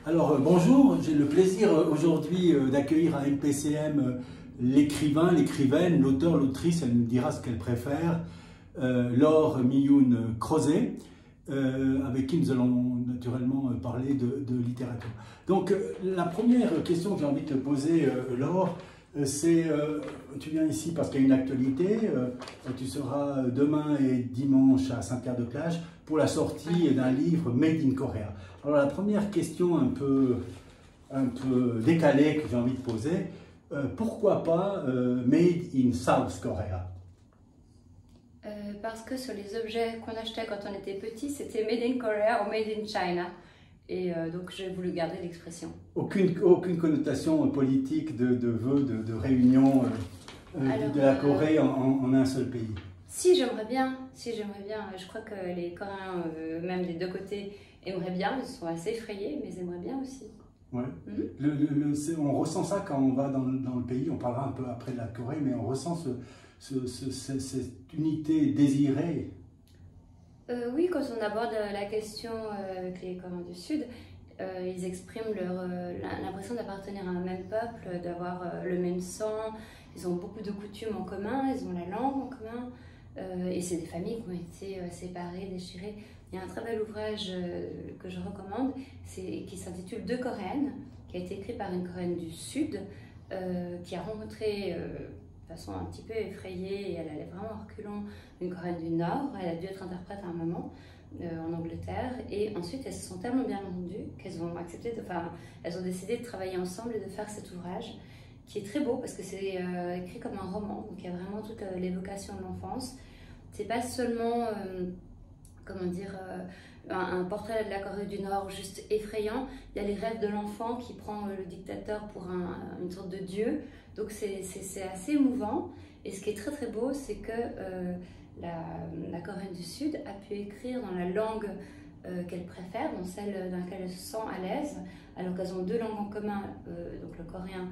Alors bonjour, j'ai le plaisir aujourd'hui d'accueillir à MPCM l'écrivain, l'écrivaine, l'auteur, l'autrice, elle nous dira ce qu'elle préfère, Laure Milloun Crozet, avec qui nous allons naturellement parler de littérature. Donc la première question que j'ai envie de te poser, Laure, c'est, tu viens ici parce qu'il y a une actualité, tu seras demain et dimanche à Saint-Pierre-de-Plage pour la sortie d'un livre Made in Korea. Alors la première question un peu décalée que j'ai envie de poser, pourquoi pas Made in South Korea? Parce que sur les objets qu'on achetait quand on était petit, c'était Made in Korea ou Made in China. Et donc j'ai voulu garder l'expression. Aucune connotation politique de vœux, de réunion de la Corée en un seul pays? Si j'aimerais bien, je crois que les Coréens, même des deux côtés, aimeraient bien, ils sont assez effrayés, mais ils aimeraient bien aussi. Ouais. On ressent ça quand on va dans le pays, on parlera un peu après de la Corée, mais on ressent cette unité désirée. Oui, quand on aborde la question avec les Coréens du Sud, ils expriment l'impression d'appartenir à un même peuple, d'avoir le même sang, ils ont beaucoup de coutumes en commun, ils ont la langue en commun, et c'est des familles qui ont été séparées, déchirées. Il y a un très bel ouvrage que je recommande, qui s'intitule Deux Coréennes, qui a été écrit par une Coréenne du Sud, qui a rencontré de façon un petit peu effrayée, et elle allait vraiment en reculant, une Coréenne du Nord. Elle a dû être interprète à un moment en Angleterre, et ensuite elles se sont tellement bien entendues qu'elles ont accepté, elles ont décidé de travailler ensemble et de faire cet ouvrage qui est très beau parce que c'est écrit comme un roman, donc il y a vraiment toute l'évocation de l'enfance. C'est pas seulement comment dire, un portrait de la Corée du Nord juste effrayant, il y a les rêves de l'enfant qui prend le dictateur pour une sorte de dieu, donc c'est assez émouvant. Et ce qui est très très beau, c'est que la Corée du Sud a pu écrire dans la langue qu'elle préfère, dans celle dans laquelle elle se sent à l'aise, alors qu'elles ont deux langues en commun, donc le coréen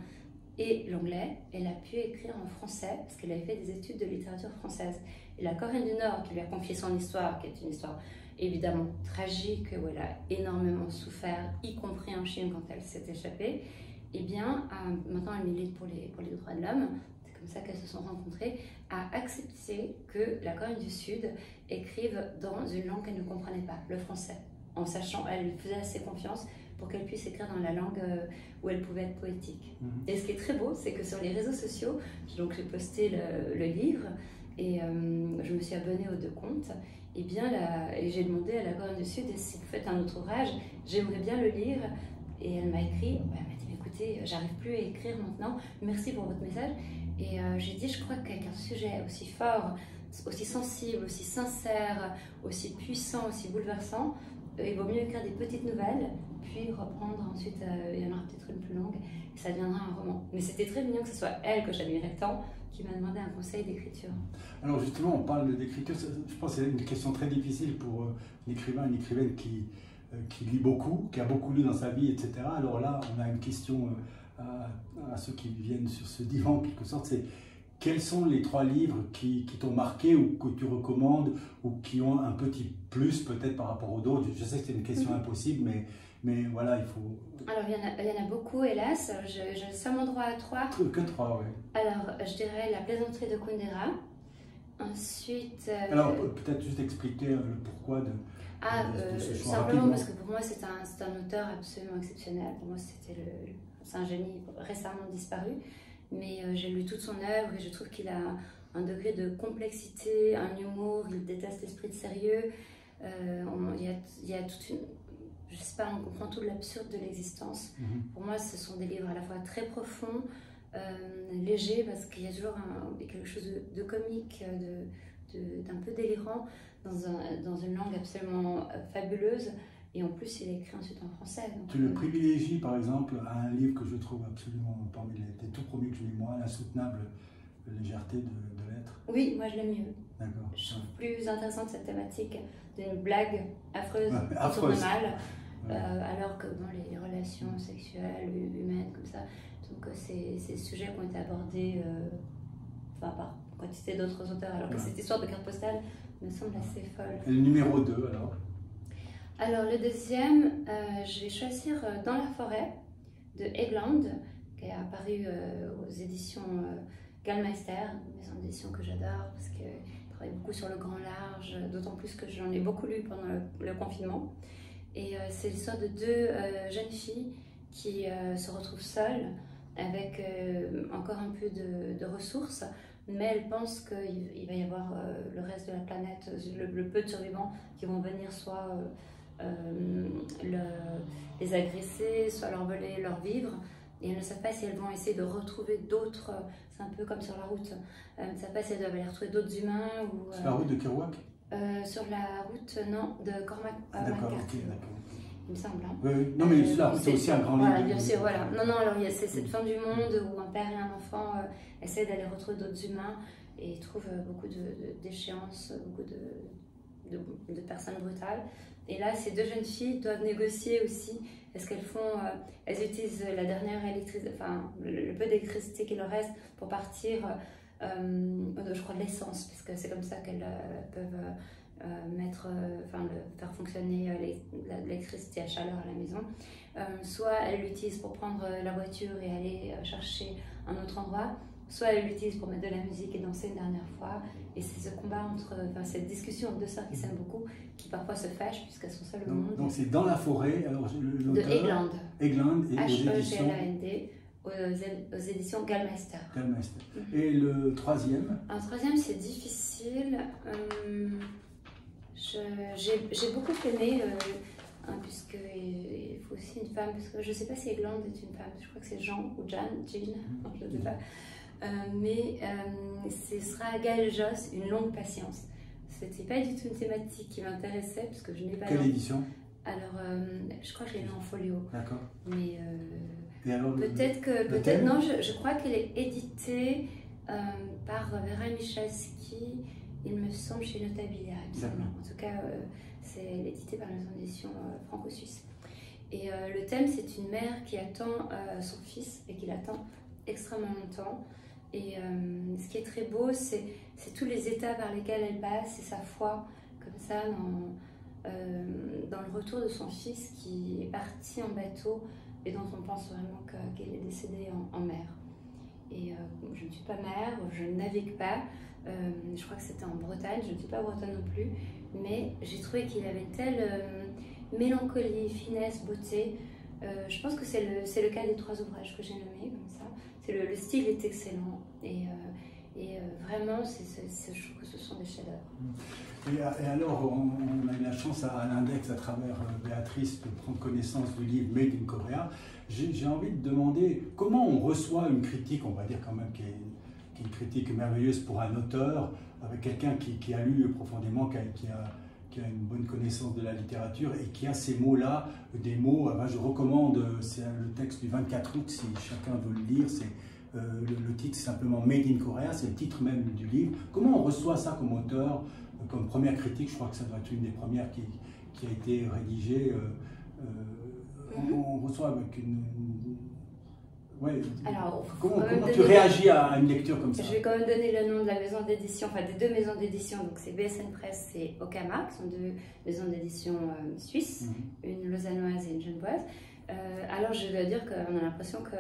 et l'anglais. Elle a pu écrire en français parce qu'elle avait fait des études de littérature française. Et la Corée du Nord, qui lui a confié son histoire, qui est une histoire évidemment tragique, où elle a énormément souffert, y compris en Chine quand elle s'est échappée, eh bien, maintenant elle milite pour les droits de l'homme, c'est comme ça qu'elles se sont rencontrées, a accepté que la Corée du Sud écrive dans une langue qu'elle ne comprenait pas, le français, en sachant, elle lui faisait assez confiance pour qu'elle puisse écrire dans la langue où elle pouvait être poétique. Et ce qui est très beau, c'est que sur les réseaux sociaux, donc j'ai posté le livre, et je me suis abonnée aux deux comptes, et bien et j'ai demandé à la Corée du Sud si vous faites un autre ouvrage, j'aimerais bien le lire. Et elle m'a écrit, elle m'a dit écoutez, j'arrive plus à écrire maintenant, merci pour votre message. Et j'ai dit, je crois qu'avec un sujet aussi fort, aussi sensible, aussi sincère, aussi puissant, aussi bouleversant, il vaut mieux écrire des petites nouvelles, puis reprendre ensuite, il y en aura peut-être une plus longue, et ça deviendra un roman. Mais c'était très mignon que ce soit elle que j'admirais tant, qui m'a demandé un conseil d'écriture. Alors justement, on parle d'écriture, je pense que c'est une question très difficile pour un écrivain, une écrivaine qui lit beaucoup, qui a beaucoup lu dans sa vie, etc. Alors là, on a une question à ceux qui viennent sur ce divan, en quelque sorte, c'est quels sont les 3 livres qui t'ont marqué ou que tu recommandes ou qui ont un petit plus peut-être par rapport aux autres? Je sais que c'est une question impossible, mais voilà, il faut... Alors, il y en a beaucoup, hélas. J'ai seulement droit à 3. Que 3, oui. Alors, je dirais La plaisanterie de Kundera. Ensuite... Alors, peut-être juste expliquer le pourquoi de ce choix. Simplement parce que pour moi, c'est un auteur absolument exceptionnel. Pour moi, c'est un génie récemment disparu. Mais j'ai lu toute son œuvre et je trouve qu'il a un degré de complexité, un humour, il déteste l'esprit de sérieux. Il y a toute une... Je sais pas, on comprend tout l'absurde de l'existence. Pour moi, ce sont des livres à la fois très profonds, légers, parce qu'il y a toujours quelque chose de comique, d'un peu délirant, dans une langue absolument fabuleuse. Et en plus, il est écrit ensuite en français. Donc, tu le privilégies, par exemple, à un livre que je trouve absolument, parmi les tout premiers que je lis moi, L'insoutenable légèreté de l'être. Oui, moi je l'aime mieux. D'accord. Je trouve plus intéressante cette thématique d'une blague affreuse qui tourne mal, alors que dans les relations sexuelles, humaines, comme ça, donc ces sujets qui ont été abordés par quantité d'autres auteurs, alors que cette histoire de carte postale me semble assez folle. Et le numéro 2 alors? Alors le deuxième, je vais choisir Dans la forêt de Egland, qui est apparu aux éditions Gallmeister, une maison d'édition que j'adore parce qu'elle travaille beaucoup sur le grand large, d'autant plus que j'en ai beaucoup lu pendant le confinement. Et c'est l'histoire de deux jeunes filles qui se retrouvent seules avec encore un peu de ressources, mais elles pensent qu'il va y avoir le reste de la planète, le peu de survivants qui vont venir soit les agresser, soit leur voler leurs vivres. Et elles ne savent pas si elles vont essayer de retrouver d'autres, c'est un peu comme sur la route, elles ne savent pas si elles doivent aller retrouver d'autres humains ou... Sur la route de Kerouac sur la route, non, de Cormac McCarthy. Il me semble. Hein. Oui, oui. Non, mais la route, c'est aussi un grand livre. Voilà, bien sûr, voilà. Non, non, alors il y a cette fin du monde où un père et un enfant essaient d'aller retrouver d'autres humains et ils trouvent beaucoup d'échéances, beaucoup de personnes brutales. Et là, ces deux jeunes filles doivent négocier aussi. Est-ce qu'elles font, elles utilisent la dernière électricité, enfin le peu d'électricité qu'il leur reste pour partir, je crois de l'essence, parce que c'est comme ça qu'elles peuvent faire fonctionner l'électricité à chaleur à la maison. Soit elles l'utilisent pour prendre la voiture et aller chercher un autre endroit, soit elles l'utilisent pour mettre de la musique et danser une dernière fois. Et c'est ce combat cette discussion entre deux sœurs qui s'aiment beaucoup, qui parfois se fâchent puisqu'elles sont seules au monde. Donc c'est Dans la forêt, alors de Egland. Egland et H-E-G-L-A-N-D, aux éditions Gallmeister. Et le troisième? Un troisième, c'est difficile. J'ai beaucoup aimé, puisqu'il faut aussi une femme, parce que je ne sais pas si Egland est une femme, je crois que c'est Jean ou Jean, je ne sais pas. Mais ce sera Gaël Josse, Une longue patience. C'était pas du tout une thématique qui m'intéressait parce que je n'ai pas. Quelle édition? Alors, je crois que je l'ai lu en folio. D'accord. Mais peut-être que non, je crois qu'elle est éditée par Vera Michalski, il me semble, chez Notabilia. En tout cas, c'est édité par la maison d'édition franco-suisse. Et le thème, c'est une mère qui attend son fils et qui l'attend extrêmement longtemps. Et ce qui est très beau, c'est tous les états par lesquels elle passe et sa foi, comme ça, dans le retour de son fils qui est parti en bateau et dont on pense vraiment qu'il est décédé en mer. Et je ne suis pas mère, je ne navigue pas, je crois que c'était en Bretagne, je ne suis pas bretonne non plus, mais j'ai trouvé qu'il avait telle mélancolie, finesse, beauté. Je pense que c'est le cas des trois ouvrages que j'ai nommés comme ça. Le style est excellent et vraiment, je trouve que ce sont des chefs-d'œuvre. Et alors, on a eu la chance à l'index, à travers Béatrice, de prendre connaissance du livre Made in Korea. J'ai envie de demander comment on reçoit une critique, on va dire quand même, qui est une critique merveilleuse pour un auteur, avec quelqu'un qui a lu profondément, qui a une bonne connaissance de la littérature et qui a ces mots-là, des mots, je recommande, c'est le texte du 24 août, si chacun veut le lire, le titre c'est simplement Made in Korea, c'est le titre même du livre. Comment on reçoit ça comme auteur, comme première critique? Je crois que ça doit être une des premières qui a été rédigée. On reçoit avec une... Ouais. Alors, comment tu réagis à une lecture comme ça? Je vais quand même donner le nom de la maison d'édition, enfin des deux maisons d'édition, donc c'est BSN Press et Okama, qui sont deux maisons d'édition suisses, une lausannoise et une genevoise. Alors je dois dire qu'on a l'impression que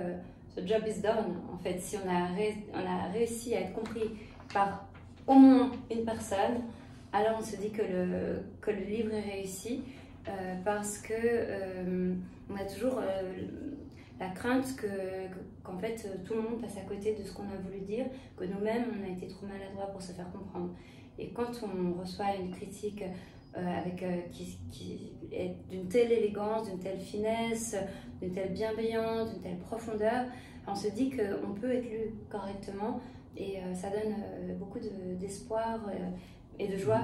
ce job is done, en fait, si on a réussi à être compris par au moins une personne, alors on se dit que le livre est réussi, parce que on a toujours la crainte qu'en fait tout le monde passe à côté de ce qu'on a voulu dire, que nous-mêmes on a été trop maladroits pour se faire comprendre. Et quand on reçoit une critique qui est d'une telle élégance, d'une telle finesse, d'une telle bienveillance, d'une telle profondeur, on se dit qu'on peut être lu correctement et ça donne beaucoup d'espoir et de joie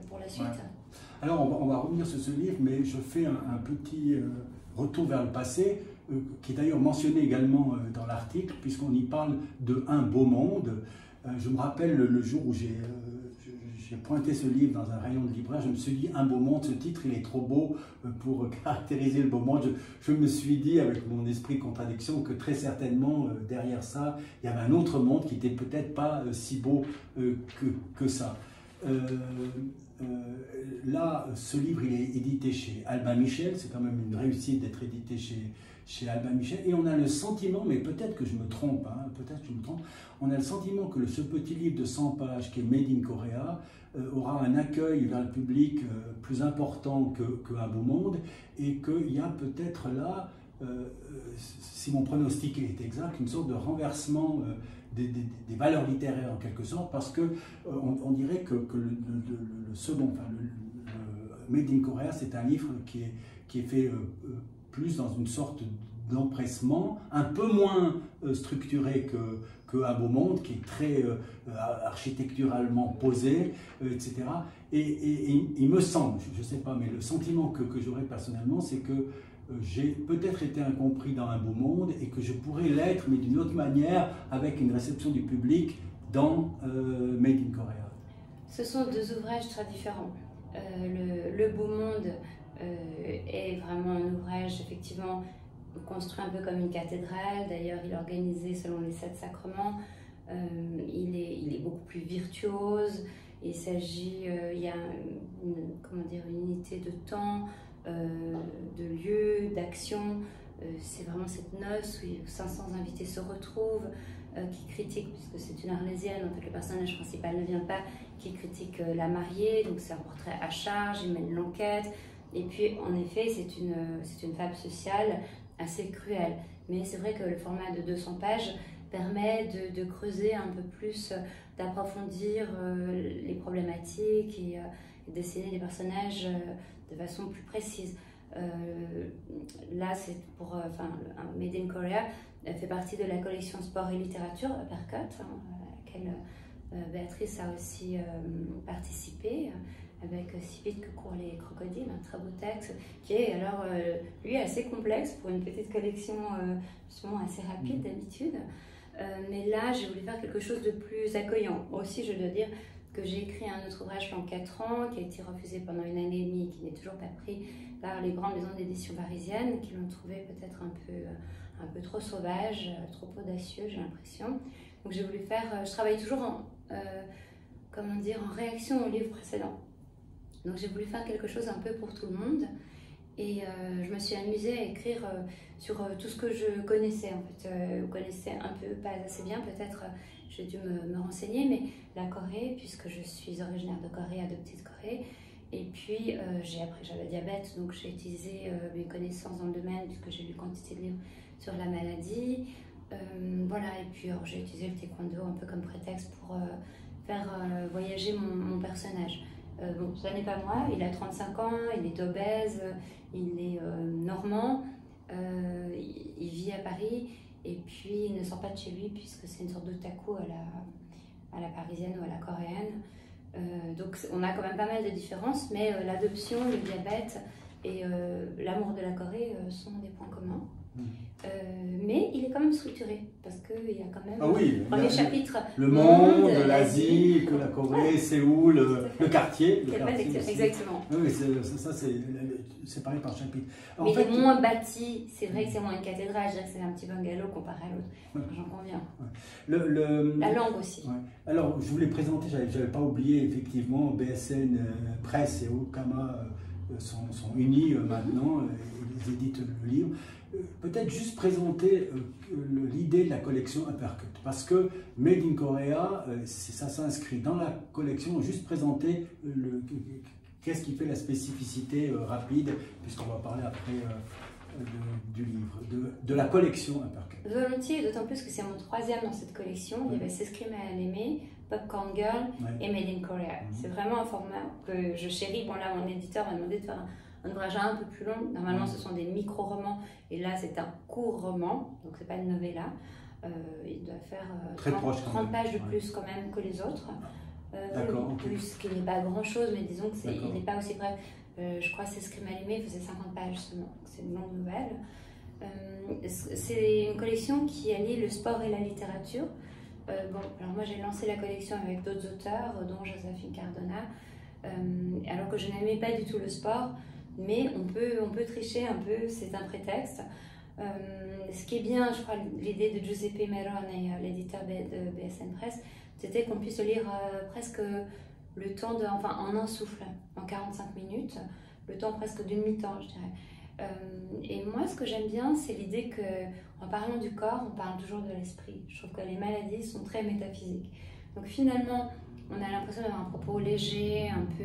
pour la suite. Ouais. Alors on va revenir sur ce livre, mais je fais un petit retour vers le passé, qui est d'ailleurs mentionné également dans l'article, puisqu'on y parle de Un beau monde. Je me rappelle le jour où j'ai pointé ce livre dans un rayon de libraire, je me suis dit, Un beau monde, ce titre il est trop beau pour caractériser le beau monde. Je me suis dit avec mon esprit de contradiction que très certainement derrière ça, il y avait un autre monde qui n'était peut-être pas si beau que ça. là, ce livre, il est édité chez Albin Michel, c'est quand même une réussite d'être édité chez Albin Michel, et on a le sentiment, mais peut-être que je me trompe, hein, peut-être que je me trompe, on a le sentiment que ce petit livre de 100 pages qui est Made in Korea aura un accueil vers le public plus important qu'un beau monde, et qu'il y a peut-être là, si mon pronostic est exact, une sorte de renversement des valeurs littéraires en quelque sorte, parce que on dirait que le second, enfin, le Made in Korea, c'est un livre qui est fait plus dans une sorte d'empressement, un peu moins structuré que Un beau monde, qui est très architecturalement posé, etc. Et il me semble, je ne sais pas, mais le sentiment que j'aurais personnellement, c'est que j'ai peut-être été incompris dans Un beau monde et que je pourrais l'être, mais d'une autre manière, avec une réception du public dans Made in Korea. Ce sont deux ouvrages très différents. Le beau monde est vraiment un ouvrage effectivement construit un peu comme une cathédrale. D'ailleurs, il est organisé selon les 7 sacrements. Il est beaucoup plus virtuose. Il y a une unité de temps, de lieu, d'action. C'est vraiment cette noce où 500 invités se retrouvent, qui critiquent, puisque c'est une Arlésienne, en fait le personnage principal ne vient pas, qui critique la mariée, donc c'est un portrait à charge, il mène l'enquête. Et puis, en effet, c'est une fable sociale assez cruelle. Mais c'est vrai que le format de 200 pages permet de creuser un peu plus, d'approfondir les problématiques et dessiner les personnages de façon plus précise. Là, c'est pour Made in Korea, fait partie de la collection Sport et Littérature, Uppercut, à laquelle Béatrice a aussi participé, avec Si vite que courent les crocodiles, un très beau texte, qui est alors, lui, assez complexe pour une petite collection justement assez rapide d'habitude. Mais là, j'ai voulu faire quelque chose de plus accueillant. Aussi, je dois dire que j'ai écrit un autre ouvrage pendant 4 ans, qui a été refusé pendant 1 année et demie, qui n'est toujours pas pris par les grandes maisons d'édition parisiennes, qui l'ont trouvé peut-être un peu trop sauvage, trop audacieux, j'ai l'impression. Donc j'ai voulu faire, je travaille toujours en réaction au livre précédent. Donc j'ai voulu faire quelque chose un peu pour tout le monde. Et je me suis amusée à écrire sur tout ce que je connaissais. En fait, vous connaissez un peu, pas assez bien peut-être, j'ai dû me renseigner, mais la Corée, puisque je suis originaire de Corée, adoptée de Corée. Et puis j'avais le diabète, donc j'ai utilisé mes connaissances dans le domaine, puisque j'ai lu quantité de livres sur la maladie. Voilà, et puis j'ai utilisé le taekwondo un peu comme prétexte pour faire voyager mon personnage. Bon, ça n'est pas moi, il a 35 ans, il est obèse, il est normand, il vit à Paris et puis il ne sort pas de chez lui puisque c'est une sorte d'otaku à la parisienne ou à la coréenne. Donc on a quand même pas mal de différences, mais l'adoption, le diabète et l'amour de la Corée sont des points communs. Mais il est quand même structuré parce qu'il y a quand même premier chapitre le monde, l'Asie, que la Corée, Séoul, le quartier. Exactement. Oui, ça c'est séparé par chapitre. Mais il est moins bâti, c'est vrai que c'est moins une cathédrale, je dirais que c'est un petit bungalow comparé à l'autre, j'en conviens. La langue aussi. Ouais. Alors je voulais présenter, j'avais pas oublié effectivement, BSN Presse et Okama sont unis maintenant, ils éditent le livre. Peut-être juste présenter l'idée de la collection Uppercut, parce que Made in Korea, ça s'inscrit dans la collection, juste présenter qu'est-ce qui fait la spécificité rapide, puisqu'on va parler après du livre, de la collection Uppercut. Volontiers, d'autant plus que c'est mon 3e dans cette collection. Il y avait S'escrime à l'aimer, Popcorn Girl et Made in Korea. C'est vraiment un format que je chéris. Bon là, mon éditeur m'a demandé de faire un ouvrage un peu plus long. Normalement, ce sont des micro-romans, et là, c'est un court roman, donc c'est pas une novella. Il doit faire 30 pages de plus quand même que les autres. Plus, ce qui n'est pas grand-chose, mais disons qu'il n'est pas aussi bref. Je crois que S'escrime à l'aimer faisait 50 pages seulement, c'est une longue nouvelle. C'est une collection qui allie le sport et la littérature. Alors moi j'ai lancé la collection avec d'autres auteurs, dont Joséphine Cardona, alors que je n'aimais pas du tout le sport, mais on peut tricher un peu, c'est un prétexte. Ce qui est bien, je crois, l'idée de Giuseppe Meron et l'éditeur de BSN Press, c'était qu'on puisse le lire presque le temps de, enfin en un souffle, en 45 minutes, le temps presque d'une mi-temps, je dirais. Et moi, ce que j'aime bien, c'est l'idée qu'en parlant du corps, on parle toujours de l'esprit. Je trouve que les maladies sont très métaphysiques. Donc finalement, on a l'impression d'avoir un propos léger, un peu,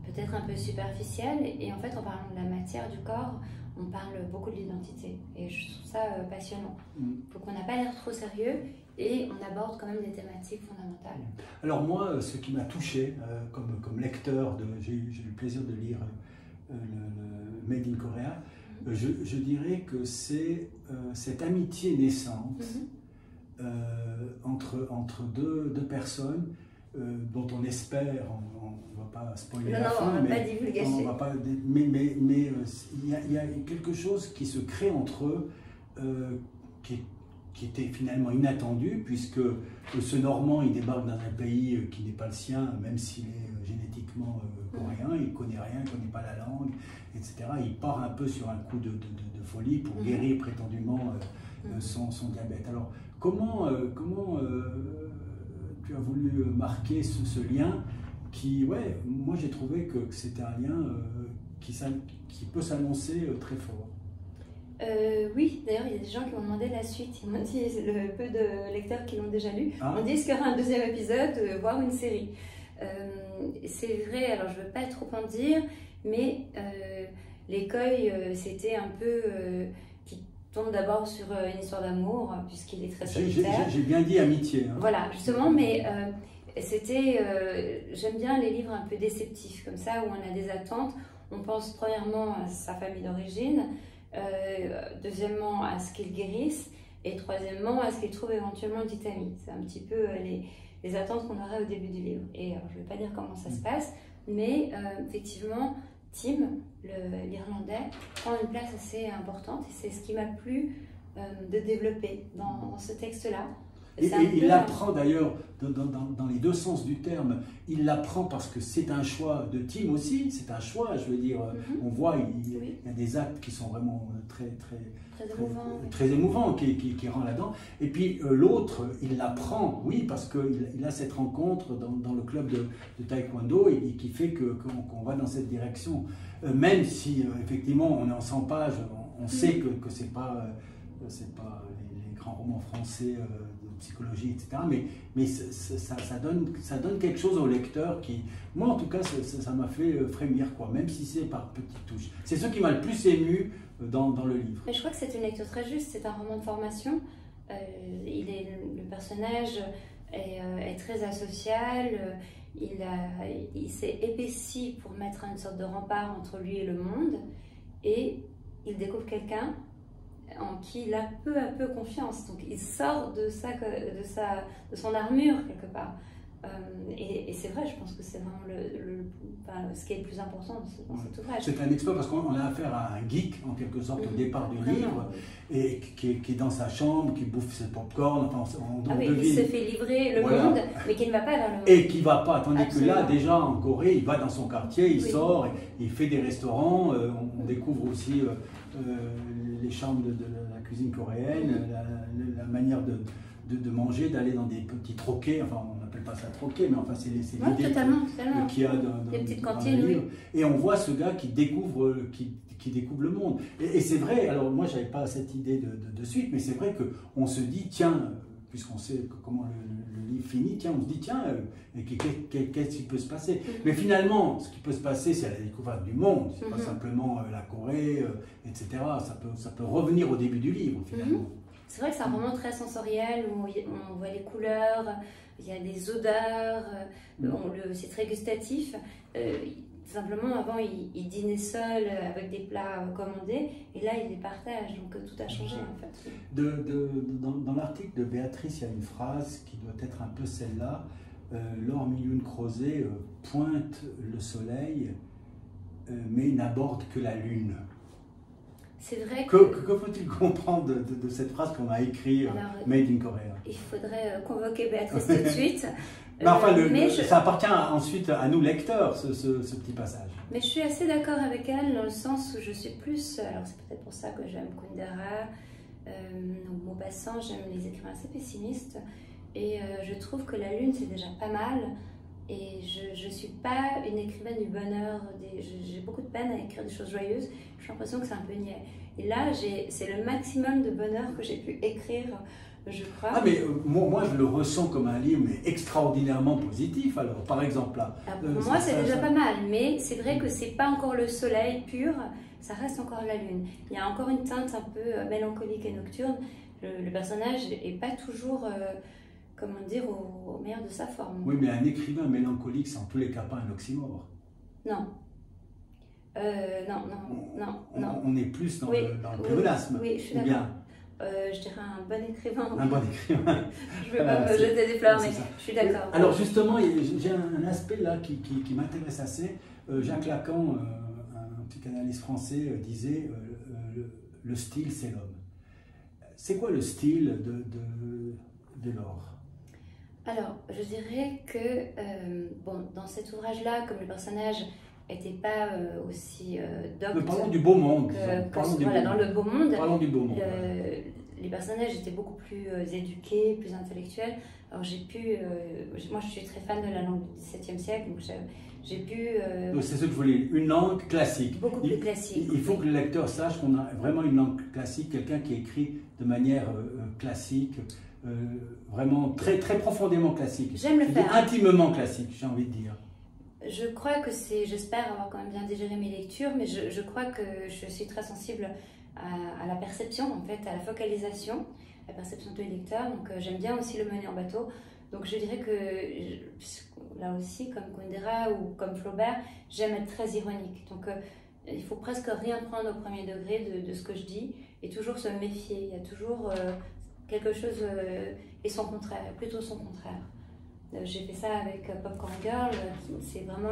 peut-être un peu superficiel. Et en fait, en parlant de la matière du corps, on parle beaucoup de l'identité. Et je trouve ça passionnant. Donc on n'a pas l'air trop sérieux et on aborde quand même des thématiques fondamentales. Alors moi, ce qui m'a touché comme lecteur, j'ai eu le plaisir de lire le Made in Korea, je dirais que c'est cette amitié naissante entre deux personnes dont on espère, on ne va pas spoiler la fin, mais il y a quelque chose qui se crée entre eux qui était finalement inattendu, puisque ce Normand, il débarque dans un pays qui n'est pas le sien, même s'il est génétiquement coréen, il ne connaît rien, il ne connaît pas la langue, etc. Il part un peu sur un coup de folie pour guérir prétendument son diabète. Alors, comment tu as voulu marquer ce lien qui, ouais, moi j'ai trouvé que c'était un lien qui peut s'annoncer très fort. Oui, d'ailleurs il y a des gens qui m'ont demandé la suite, ils m'ont dit, le peu de lecteurs qui l'ont déjà lu, on dit est-ce qu'il y aura un deuxième épisode, voire une série. C'est vrai, alors je ne veux pas trop en dire, mais l'écueil c'était un peu qui tombe d'abord sur une histoire d'amour, puisqu'il est très solitaire. J'ai bien dit amitié. Hein. Voilà, justement, mais c'était, j'aime bien les livres un peu déceptifs, comme ça, où on a des attentes. On pense premièrement à sa famille d'origine, deuxièmement à ce qu'il guérisse, et troisièmement à ce qu'il trouve éventuellement le titamine. C'est un petit peu les attentes qu'on aurait au début du livre. Et alors, je ne vais pas dire comment ça se passe, mais effectivement, Tim, l'Irlandais, prend une place assez importante, et c'est ce qui m'a plu de développer dans ce texte-là. Et il l'apprend d'ailleurs dans les deux sens du terme. Il l'apprend parce que c'est un choix de Tim aussi, c'est un choix, je veux dire. On voit, il y a des actes qui sont vraiment très émouvants qui rentrent là-dedans. Et puis l'autre, il l'apprend, oui, parce qu'il a cette rencontre dans le club de taekwondo et qui fait qu'on va dans cette direction. Même si effectivement on est en 100 pages, on sait que c'est pas les grands romans français psychologie, etc. Mais ça donne quelque chose au lecteur qui, moi en tout cas, ça m'a fait frémir, quoi, même si c'est par petites touches. C'est ce qui m'a le plus ému dans le livre. Mais je crois que c'est une lecture très juste, c'est un roman de formation. Le personnage est très asocial, il s'est épaissi pour mettre une sorte de rempart entre lui et le monde, et il découvre quelqu'un en qui il a peu à peu confiance. Donc il sort de son armure quelque part. Et c'est vrai, je pense que c'est vraiment ce qui est le plus important dans cet ouvrage. C'est un exploit parce qu'on a affaire à un geek en quelque sorte au départ du livre, et qui est dans sa chambre, qui bouffe ses pop-corn. Enfin, il se fait livrer le monde, mais qui ne va pas vers le monde. Et qui ne va pas, tandis que là, déjà en Corée, il va dans son quartier, il sort, il fait des restaurants. On découvre aussi les charmes de la cuisine coréenne, la manière de manger, d'aller dans des petits troquets, enfin on n'appelle pas ça troquet, mais enfin c'est l'idée qu'il y a dans le livre. Et on voit ce gars qui découvre le monde. Et c'est vrai, alors moi j'avais pas cette idée de suite, mais c'est vrai qu'on se dit, tiens, puisqu'on sait comment le livre finit, tiens, on se dit, tiens, qu'est-ce qui peut se passer? Mais finalement, ce qui peut se passer, c'est la découverte du monde, c'est pas simplement la Corée, etc. Ça peut revenir au début du livre, finalement. C'est vrai que c'est un roman très sensoriel où on voit les couleurs, il y a des odeurs, c'est très gustatif. Simplement, avant, il dînait seul avec des plats commandés, et là, il les partage, donc tout a changé en fait. Dans l'article de Béatrice, il y a une phrase qui doit être un peu celle-là. Laure Milhoun-Crozet pointe le soleil, mais n'aborde que la lune. C'est vrai que faut-il comprendre de cette phrase qu'on a écrite Made in Korea? Il faudrait convoquer Béatrice tout de suite. Mais enfin, ça appartient ensuite à nous lecteurs, ce petit passage. Mais je suis assez d'accord avec elle dans le sens où je suis plus... Alors c'est peut-être pour ça que j'aime Kundera ou Maupassant, j'aime les écrivains assez pessimistes. Et je trouve que la lune, c'est déjà pas mal Et je ne suis pas une écrivaine du bonheur. J'ai beaucoup de peine à écrire des choses joyeuses. J'ai l'impression que c'est un peu niais. Et là, c'est le maximum de bonheur que j'ai pu écrire, je crois. Ah, mais moi, je le ressens comme un livre mais extraordinairement positif. Alors, par exemple, là. Pour moi, c'est déjà pas mal. Mais c'est vrai que c'est pas encore le soleil pur. Ça reste encore la lune. Il y a encore une teinte un peu mélancolique et nocturne. Le personnage n'est pas toujours... comment dire, au meilleur de sa forme. Oui, mais un écrivain mélancolique, c'est en tous les cas pas un oxymore. Non. Non. On est plus dans le pléonasme. Oui, je suis d'accord. Je dirais un bon écrivain. Un bon écrivain. Je ne veux pas me jeter des fleurs, mais je suis d'accord. Alors justement, j'ai un aspect là qui m'intéresse assez. Jacques Lacan, un psychanalyste français, disait le style, c'est l'homme. C'est quoi le style de Laure? Alors, je dirais que, dans cet ouvrage-là, comme le personnage n'était pas aussi docte... Parlons du beau monde. Dans le beau monde, parlons du beau monde. Les personnages étaient beaucoup plus éduqués, plus intellectuels. Alors j'ai pu... moi, je suis très fan de la langue du XVIIe siècle, donc j'ai pu... Donc c'est ce que je voulais, une langue classique. Beaucoup plus classique. Il faut que le lecteur sache qu'on a vraiment une langue classique, quelqu'un qui écrit de manière classique, vraiment très, très profondément classique. J'aime le faire. Intimement classique, j'ai envie de dire. Je crois que c'est... J'espère avoir quand même bien digéré mes lectures, mais je crois que je suis très sensible à la perception, en fait, à la focalisation, la perception de lecteur. Donc j'aime bien aussi le mener en bateau. Donc je dirais que, là aussi, comme Kundera ou comme Flaubert, j'aime être très ironique. Donc il faut presque rien prendre au premier degré de ce que je dis et toujours se méfier. Il y a toujours quelque chose et son contraire, plutôt son contraire. J'ai fait ça avec Popcorn Girl, c'est vraiment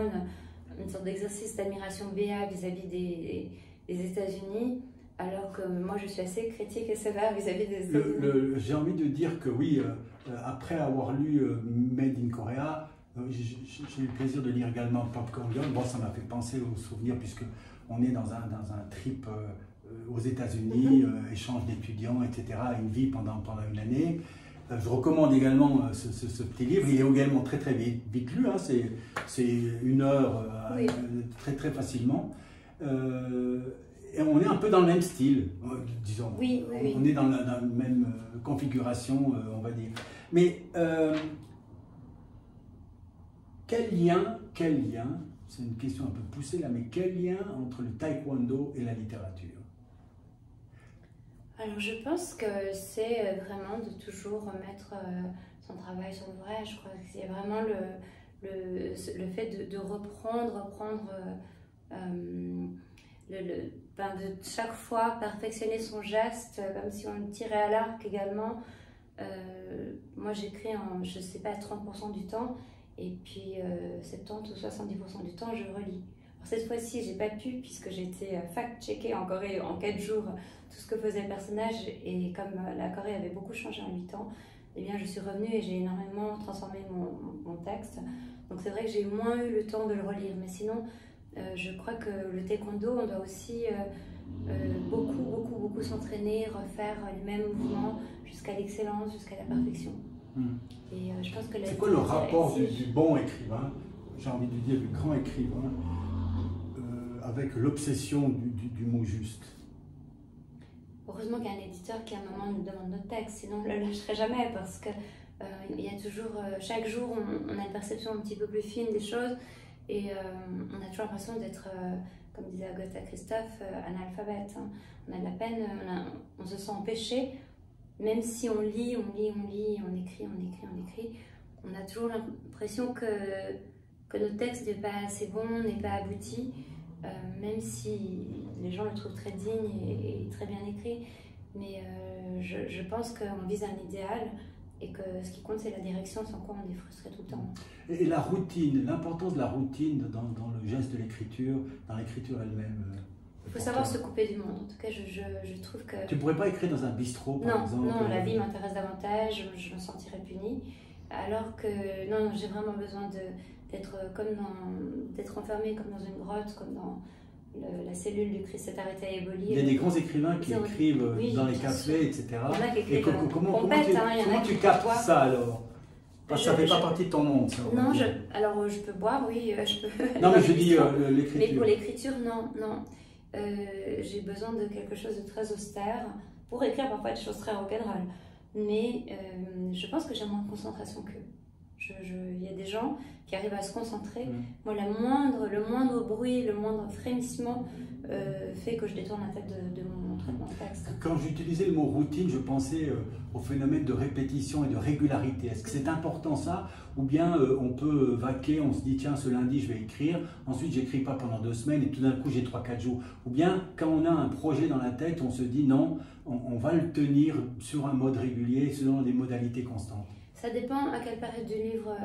une sorte d'exercice d'admiration béat vis-à-vis des États-Unis, alors que moi je suis assez critique et sévère vis-à-vis des États-Unis. J'ai envie de dire que oui, après avoir lu Made in Korea, j'ai eu le plaisir de lire également Popcorn Girl. Bon, ça m'a fait penser aux souvenirs puisque on est dans un trip aux États-Unis, échange d'étudiants, etc., une vie pendant une année. Je recommande également ce petit livre. Il est également très très vite lu, hein. C'est 1 heure oui. Très très facilement. Et on est un peu dans le même style, disons. Oui. On est dans la même configuration, on va dire. Mais quel lien, c'est une question un peu poussée là, mais quel lien entre le taekwondo et la littérature? Alors je pense que c'est vraiment de toujours mettre son travail sur l'ouvrage. Je crois que c'est vraiment le fait de reprendre de chaque fois perfectionner son geste, comme si on tirait à l'arc également. Moi j'écris je sais pas, 30% du temps, et puis 70 ou 70% du temps je relis. Alors, cette fois-ci j'ai pas pu, puisque j'étais fact-checkée en Corée en 4 jours, tout ce que faisait le personnage, et comme la Corée avait beaucoup changé en 8 ans, eh bien je suis revenue et j'ai énormément transformé mon texte. Donc c'est vrai que j'ai moins eu le temps de le relire, mais sinon je crois que le taekwondo, on doit aussi beaucoup s'entraîner, refaire les mêmes mouvements jusqu'à l'excellence, jusqu'à la perfection. Et je pense que c'est quoi le rapport du bon écrivain, j'ai envie de dire du grand écrivain, avec l'obsession du mot juste? Heureusement qu'il y a un éditeur qui à un moment nous demande notre texte, sinon on ne le lâcherait jamais, parce que il y a toujours, chaque jour on a une perception un petit peu plus fine des choses, et on a toujours l'impression d'être, comme disait Agatha Christophe, analphabète. Hein. On a de la peine, on se sent empêché, même si on lit, on écrit, on a toujours l'impression que notre texte n'est pas assez bon, n'est pas abouti. Même si les gens le trouvent très digne et très bien écrit, mais je pense qu'on vise un idéal et que ce qui compte c'est la direction, sans quoi on est frustré tout le temps. Et la routine, l'importance de la routine dans le geste de l'écriture, dans l'écriture elle-même. Il faut savoir se couper du monde. En tout cas, je trouve que... Tu ne pourrais pas écrire dans un bistrot, par exemple? Non, la vie m'intéresse davantage, je me sentirais punie. Alors que, non, j'ai vraiment besoin d'être enfermée comme dans une grotte, comme dans la cellule du Christ s'est arrêté à Éboli. Il y a des grands écrivains qui écrivent dans les cafés, etc. Il y en a qui écrivent comment tu captes ça alors? Enfin, ça ne fait pas partie de ton monde, ça. Non, alors je peux boire, oui, je peux. Non, mais je dis l'écriture. Mais pour l'écriture, non, non. J'ai besoin de quelque chose de très austère pour écrire parfois des choses très rock'n'roll. Mais je pense que j'ai moins de concentration qu'eux. Il y a des gens qui arrivent à se concentrer. Moi, le moindre bruit, le moindre frémissement fait que je détourne la tête de mon texte. Quand j'utilisais le mot routine, je pensais au phénomène de répétition et de régularité. Est-ce que c'est important ça? Ou bien on peut vaquer, on se dit tiens ce lundi je vais écrire, ensuite j'écris pas pendant 2 semaines et tout d'un coup j'ai 3-4 jours. Ou bien quand on a un projet dans la tête, on se dit non, on va le tenir sur un mode régulier, selon des modalités constantes. Ça dépend à quelle période du livre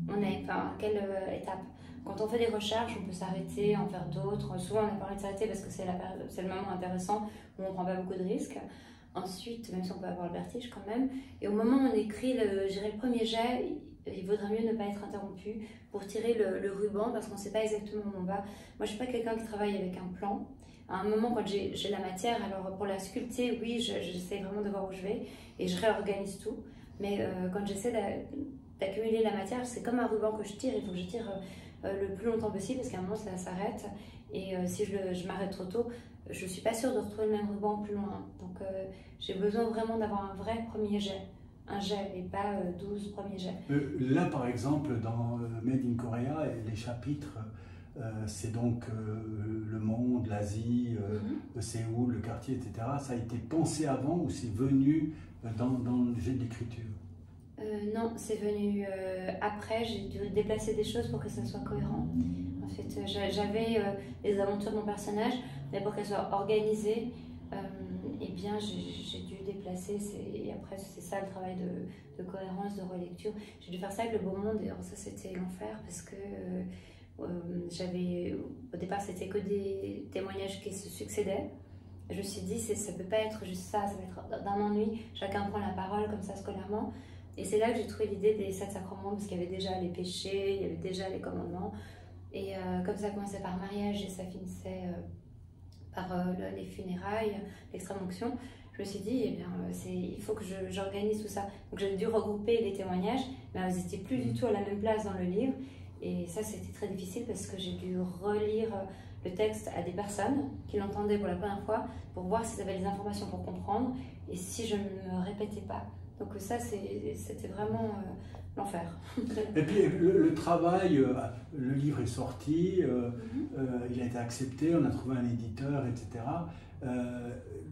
on est, enfin à quelle étape. Quand on fait des recherches, on peut s'arrêter, en faire d'autres. Souvent, on a pas envie de s'arrêter parce que c'est le moment intéressant où on ne prend pas beaucoup de risques. Ensuite, même si on peut avoir le vertige quand même. Et au moment où on écrit, le premier jet, il vaudra mieux ne pas être interrompu pour tirer le ruban parce qu'on ne sait pas exactement où on va. Moi, je ne suis pas quelqu'un qui travaille avec un plan. À un moment, quand j'ai la matière, alors pour la sculpter, oui, j'essaie vraiment de voir où je vais et je réorganise tout. Mais quand j'essaie d'accumuler la matière, c'est comme un ruban que je tire. Il faut que je tire le plus longtemps possible parce qu'à un moment, ça s'arrête. Et si je m'arrête trop tôt, je ne suis pas sûre de retrouver le même ruban plus loin. Donc j'ai besoin vraiment d'avoir un vrai premier jet. Un jet et pas 12 premiers jets. Là, par exemple, dans Made in Korea, les chapitres, c'est donc le monde, l'Asie, Séoul, le quartier, etc. Ça a été pensé avant ou c'est venu dans le jet d'écriture? Non, c'est venu après. J'ai dû déplacer des choses pour que ça soit cohérent. En fait, j'avais les aventures de mon personnage, mais pour qu'elles soient organisées, eh bien, j'ai dû déplacer. Et après, c'est ça le travail de cohérence, de relecture. J'ai dû faire ça avec Le Beau Monde, et alors ça, c'était l'enfer parce que au départ, c'était que des témoignages qui se succédaient. Je me suis dit, ça ne peut pas être juste ça, ça va être d'un ennui. Chacun prend la parole comme ça scolairement. Et c'est là que j'ai trouvé l'idée des 7 sacrements, parce qu'il y avait déjà les péchés, il y avait déjà les commandements. Et comme ça commençait par mariage et ça finissait par les funérailles, l'extrême-onction, je me suis dit, eh bien, il faut que j'organise tout ça. Donc j'ai dû regrouper les témoignages, mais ils n'étaient plus du tout à la même place dans le livre. Et ça, c'était très difficile parce que j'ai dû relire le texte à des personnes qui l'entendaient pour la première fois pour voir s'ils avaient les informations pour comprendre et si je ne me répétais pas. Donc ça, c'était vraiment l'enfer. Et puis le travail, le livre est sorti, il a été accepté, on a trouvé un éditeur, etc.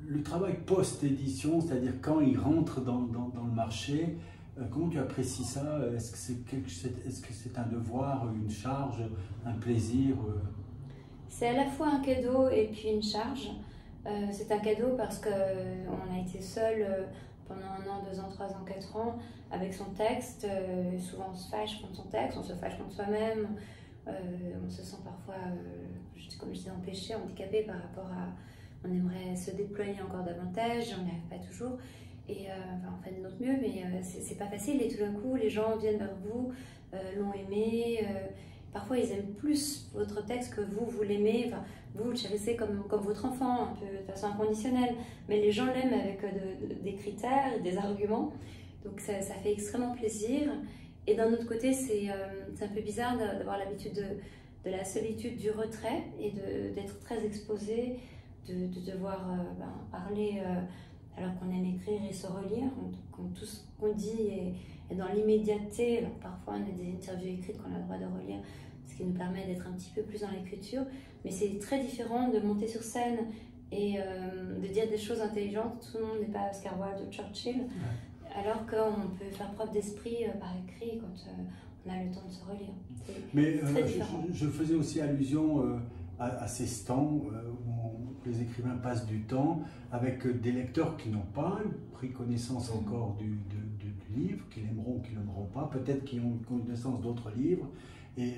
Le travail post-édition, c'est-à-dire quand il rentre dans le marché, comment tu apprécies ça? Est-ce que c'est un devoir, une charge, un plaisir? C'est à la fois un cadeau et puis une charge. C'est un cadeau parce qu'on a été seul pendant 1 an, 2 ans, 3 ans, 4 ans avec son texte. Souvent on se fâche contre son texte, on se fâche contre soi-même. On se sent parfois, comme je disais, empêché, handicapé par rapport à... On aimerait se déployer encore davantage, on n'y arrive pas toujours. Et enfin, on fait de notre mieux, mais c'est pas facile. Et tout d'un coup, les gens viennent vers vous, l'ont aimé. Parfois, ils aiment plus votre texte que vous l'aimez. Enfin, vous le chérissez comme votre enfant, un peu de façon inconditionnelle. Mais les gens l'aiment avec des critères, des arguments. Donc, ça fait extrêmement plaisir. Et d'un autre côté, c'est un peu bizarre d'avoir l'habitude de la solitude, du retrait et d'être très exposé, de devoir parler alors qu'on aime écrire et se relire. Quand tout ce qu'on dit est dans l'immédiateté. Alors parfois, on a des interviews écrites qu'on a le droit de relire, ce qui nous permet d'être un petit peu plus dans l'écriture. Mais c'est très différent de monter sur scène et de dire des choses intelligentes. Tout le monde n'est pas Oscar Wilde ou Churchill. Alors qu'on peut faire preuve d'esprit par écrit quand on a le temps de se relire. Mais je faisais aussi allusion à ces stands où les écrivains passent du temps avec des lecteurs qui n'ont pas pris connaissance encore du livre, qui l'aimeront ou qui ne l'aimeront pas, peut-être qui ont connaissance d'autres livres, et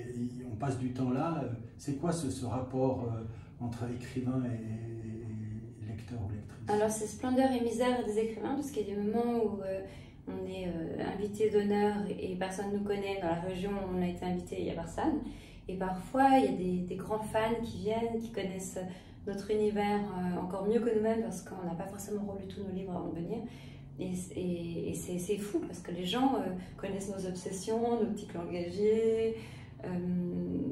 on passe du temps là. C'est quoi ce rapport entre écrivain et lecteur ou lectrice? Alors c'est splendeur et misère des écrivains, parce qu'il y a des moments où on est invité d'honneur et personne ne nous connaît. Dans la région où on a été invité, il n'y a personne. Et parfois, il y a des grands fans qui viennent, qui connaissent notre univers encore mieux que nous-mêmes, parce qu'on n'a pas forcément relu tous nos livres avant de venir. et c'est fou parce que les gens connaissent nos obsessions, nos petits langagiers,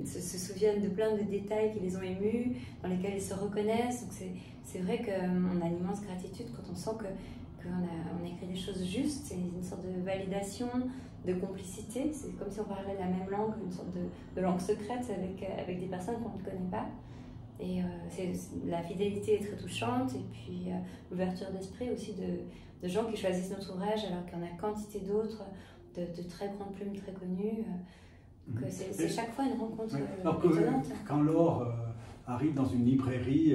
se souviennent de plein de détails qui les ont émus, dans lesquels ils se reconnaissent. Donc c'est vrai qu'on a une immense gratitude quand on sent qu'on a écrit des choses justes. C'est une sorte de validation, de complicité. C'est comme si on parlait la même langue, une sorte de langue secrète avec des personnes qu'on ne connaît pas. Et la fidélité est très touchante, et puis l'ouverture d'esprit aussi de gens qui choisissent notre ouvrage alors qu'il y en a quantité d'autres, de très grandes plumes très connues. C'est chaque fois une rencontre étonnante. Quand Laure arrive dans une librairie,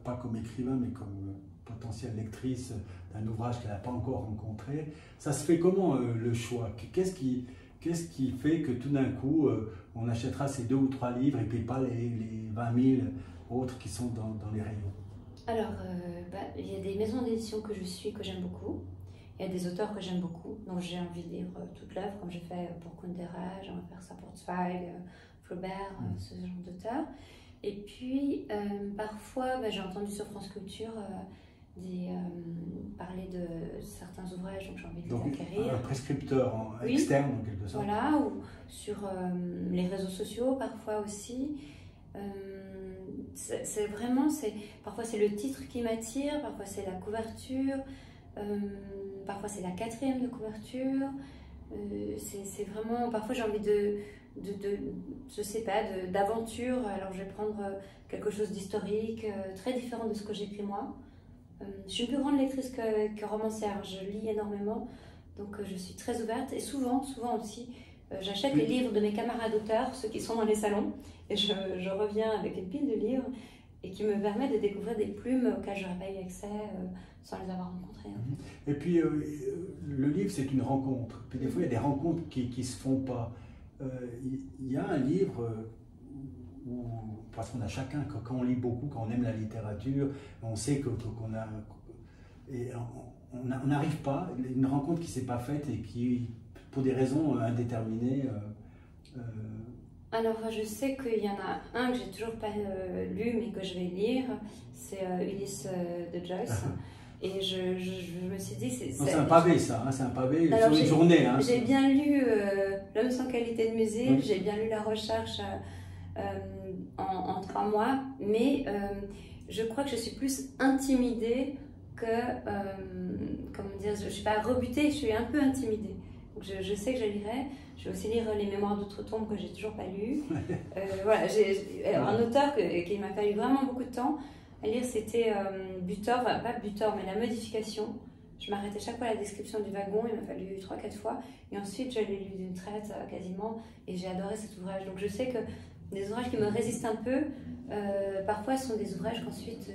pas comme écrivain, mais comme potentielle lectrice d'un ouvrage qu'elle n'a pas encore rencontré, ça se fait comment le choix? Qu'est-ce qui fait que tout d'un coup, on achètera ces 2 ou 3 livres et puis pas les 20 000 autres qui sont dans les rayons? Alors, il y a des maisons d'édition que je suis, que j'aime beaucoup. Il y a des auteurs que j'aime beaucoup, donc j'ai envie de lire toute l'œuvre, comme j'ai fait pour Kundera, j'ai envie de faire ça pour Zweig, Flaubert, ce genre d'auteurs. Et puis, parfois, j'ai entendu sur France Culture parler de certains ouvrages, donc j'ai envie de les acquérir. Un prescripteur externe, en quelque sorte. Voilà, ou sur les réseaux sociaux, parfois aussi. Parfois c'est le titre qui m'attire, parfois c'est la couverture, parfois c'est la 4e de couverture. C'est vraiment, parfois j'ai envie je sais pas, d'aventure. Alors je vais prendre quelque chose d'historique, très différent de ce que j'écris moi. Je suis une plus grande lectrice que romancière, je lis énormément, donc je suis très ouverte, et souvent aussi, j'achète les livres de mes camarades auteurs, ceux qui sont dans les salons, et je reviens avec une pile de livres, et qui me permet de découvrir des plumes auxquelles je n'aurais pas eu accès sans les avoir rencontrées. Et puis, le livre, c'est une rencontre. Puis des fois, il y a des rencontres qui ne se font pas. Il y a un livre où, parce qu'on a chacun, quand on lit beaucoup, quand on aime la littérature, on sait qu'on a... Et on n'arrive pas, une rencontre qui ne s'est pas faite et qui, pour des raisons indéterminées... Alors, je sais qu'il y en a un que j'ai toujours pas lu, mais que je vais lire, c'est Ulysse de Joyce. Et je me suis dit... C'est un pavé, ça, hein, c'est un pavé sur une journée. Hein, j'ai bien lu L'homme sans qualité de musique, j'ai bien lu La Recherche en 3 mois, mais je crois que je suis plus intimidée que... comment dire, je ne suis pas rebutée, je suis un peu intimidée. Donc je sais que je lirai. Je vais aussi lire Les Mémoires d'Outre-Tombe que j'ai toujours pas lu. Voilà, un auteur qui m'a fallu vraiment beaucoup de temps à lire, c'était Butor, enfin pas Butor, mais La Modification. Je m'arrêtais chaque fois à la description du wagon, il m'a fallu 3-4 fois. Et ensuite, je l'ai lu d'une traite quasiment, et j'ai adoré cet ouvrage. Donc je sais que des ouvrages qui me résistent un peu, parfois sont des ouvrages qu'ensuite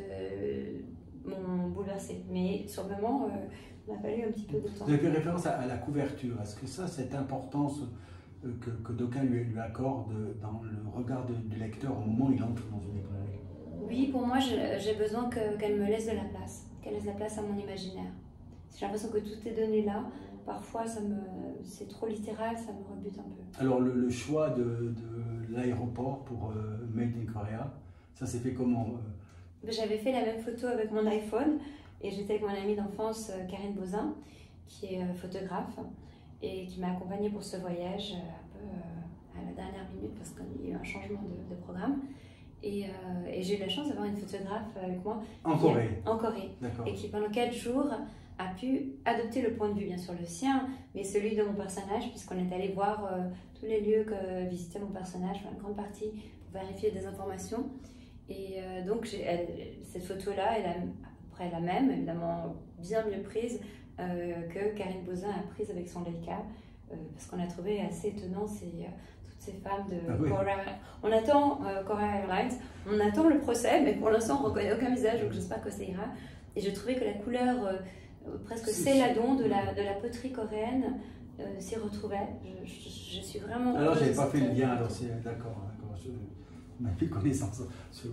m'ont bouleversée. Mais sur le moment, il m'a fallu un petit peu de temps. Vous avez fait référence à la couverture. Est-ce que ça, cette importance que d'aucuns lui accordent dans le regard du lecteur au moment où il entre dans une librairie? Oui, pour moi, j'ai besoin qu'elle me laisse de la place, qu'elle laisse de la place à mon imaginaire. J'ai l'impression que tout est donné là. Parfois, c'est trop littéral, ça me rebute un peu. Alors, le choix de l'aéroport pour Made in Korea, ça s'est fait comment? J'avais fait la même photo avec mon iPhone, et j'étais avec mon amie d'enfance, Karine Bozin, qui est photographe, et qui m'a accompagnée pour ce voyage un peu à la dernière minute, parce qu'il y a eu un changement de programme. Et j'ai eu la chance d'avoir une photographe avec moi. En Corée. En Corée. Et qui, pendant 4 jours, a pu adopter le point de vue, bien sûr le sien, mais celui de mon personnage, puisqu'on est allé voir tous les lieux que visitait mon personnage, enfin, une grande partie, pour vérifier des informations. Et donc, cette photo-là, elle est à peu près la même, évidemment bien mieux prise que Karine Bozin a prise avec son Leica, parce qu'on a trouvé assez étonnant toutes ces femmes de Korea. On attend Korea Airlines, on attend le procès, mais pour l'instant on ne reconnaît aucun visage, donc j'espère que ça ira. Et je trouvais que la couleur presque céladon de la poterie coréenne s'y retrouvait. Je suis vraiment... Alors j'avais pas fait le lien, alors c'est d'accord. On a fait connaissance sur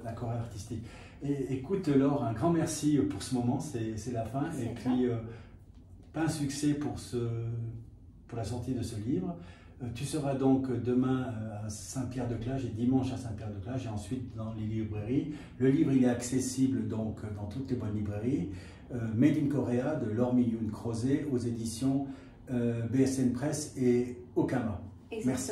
la Corée artistique. Et écoute Laure, un grand merci pour ce moment, c'est la fin. Merci. Et puis plein succès pour la sortie de ce livre. Tu seras donc demain à Saint-Pierre-de-Clage et dimanche à Saint-Pierre-de-Clage et ensuite dans les librairies. Le livre il est accessible donc dans toutes les bonnes librairies. Made in Korea de Laure Mi-yoon Crozet aux éditions BSN Press et Okama. Exactement. Merci.